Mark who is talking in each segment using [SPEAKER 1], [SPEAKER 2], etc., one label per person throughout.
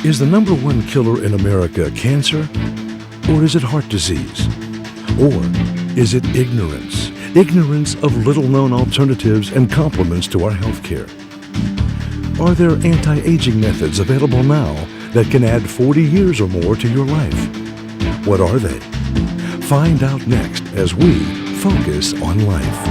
[SPEAKER 1] Is the number one killer in America cancer? Or is it heart disease? Or is it ignorance? Ignorance of little-known alternatives and complements to our health care. Are there anti-aging methods available now that can add 40 years or more to your life? What are they? Find out next as we focus on life.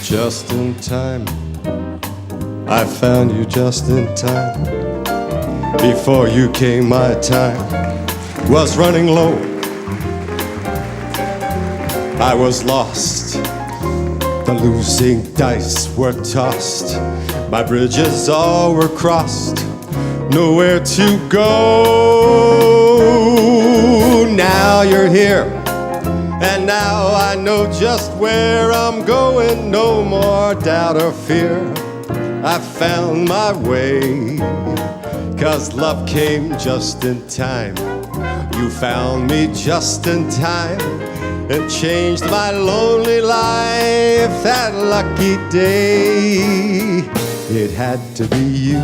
[SPEAKER 2] Just in time, I found you just in time. Before you came, my time was running low. I was lost, the losing dice were tossed. My bridges all were crossed, nowhere to go. Now you're here, and now I know just where I'm going. No more doubt or fear, I found my way. 'Cause love came just in time. You found me just in time and changed my lonely life that lucky day. It had to be you,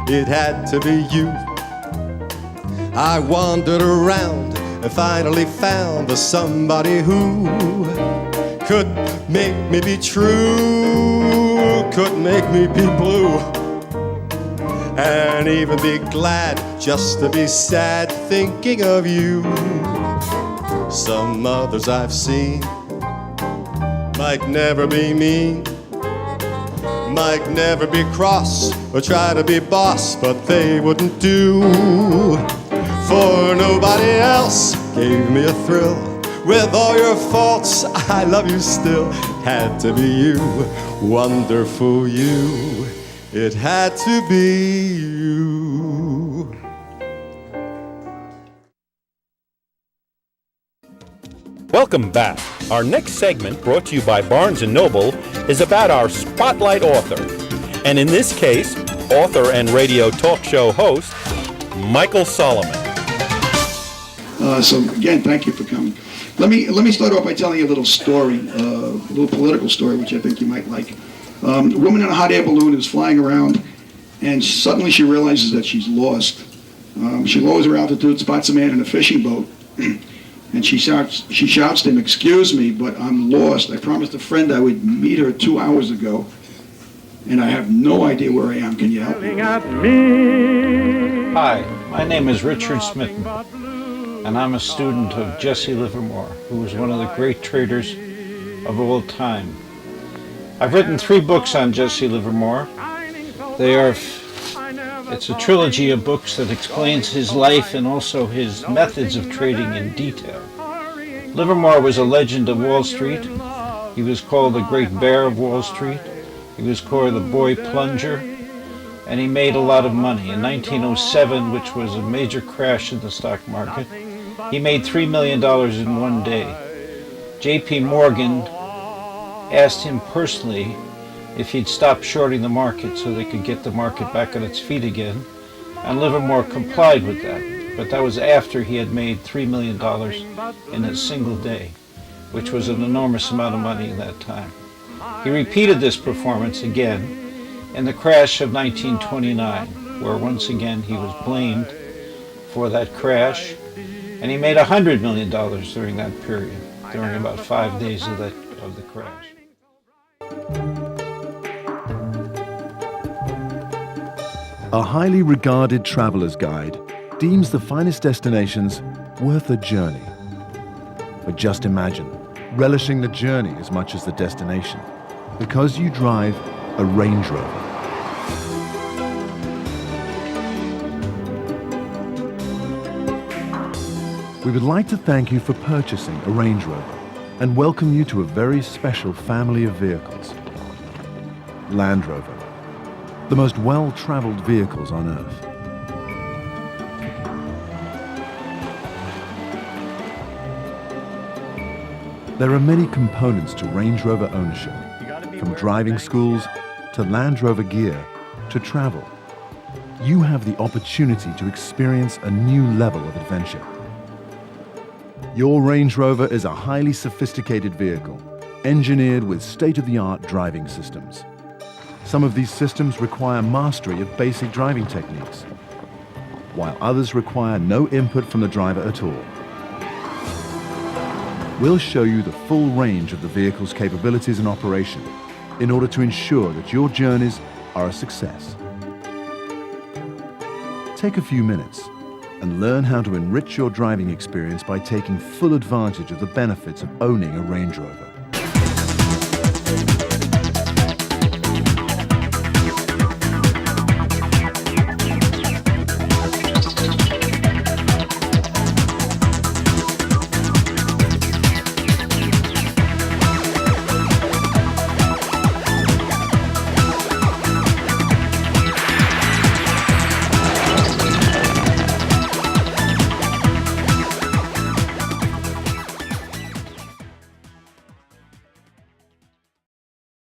[SPEAKER 2] it had to be you. I wandered around and finally found the somebody who could make me be true, could make me be blue, and even be glad just to be sad thinking of you. Some others I've seen might never be mean, might never be cross or try to be boss, but they wouldn't do. For nobody else gave me a thrill. With all your faults, I love you still. Had to be you, wonderful you. It had to be you.
[SPEAKER 3] Welcome back. Our next segment, brought to you by Barnes & Noble, is about our spotlight author. And in this case, author and radio talk show host, Michael Solomon.
[SPEAKER 4] So again, thank you for coming. Let me start off by telling you a little story, a little political story, which I think you might like. A woman in a hot air balloon is flying around, and suddenly she realizes that she's lost. She lowers her altitude, spots a man in a fishing boat, and she shouts to him, "Excuse me, but I'm lost. I promised a friend I would meet her 2 hours ago, and I have no idea where I am. Can you help me?"
[SPEAKER 5] Hi, my name is Richard Smitten, and I'm a student of Jesse Livermore, who was one of the great traders of all time. I've written 3 books on Jesse Livermore. It's a trilogy of books that explains his life and also his methods of trading in detail. Livermore was a legend of Wall Street. He was called the Great Bear of Wall Street. He was called the Boy Plunger, and he made a lot of money. In 1907, which was a major crash in the stock market, he made $3 million in one day. J.P. Morgan asked him personally if he'd stop shorting the market so they could get the market back on its feet again, and Livermore complied with that. But that was after he had made $3 million in a single day, which was an enormous amount of money in that time. He repeated this performance again in the crash of 1929, where once again he was blamed for that crash, and he made $100 million during that period, during about 5 days of the crash.
[SPEAKER 1] A highly regarded traveler's guide deems the finest destinations worth a journey. But just imagine relishing the journey as much as the destination, because you drive a Range Rover. We would like to thank you for purchasing a Range Rover and welcome you to a very special family of vehicles. Land Rover, the most well-traveled vehicles on Earth. There are many components to Range Rover ownership, from driving schools to Land Rover gear to travel. You have the opportunity to experience a new level of adventure. Your Range Rover is a highly sophisticated vehicle, engineered with state-of-the-art driving systems. Some of these systems require mastery of basic driving techniques, while others require no input from the driver at all. We'll show you the full range of the vehicle's capabilities and operation in order to ensure that your journeys are a success. Take a few minutes and learn how to enrich your driving experience by taking full advantage of the benefits of owning a Range Rover.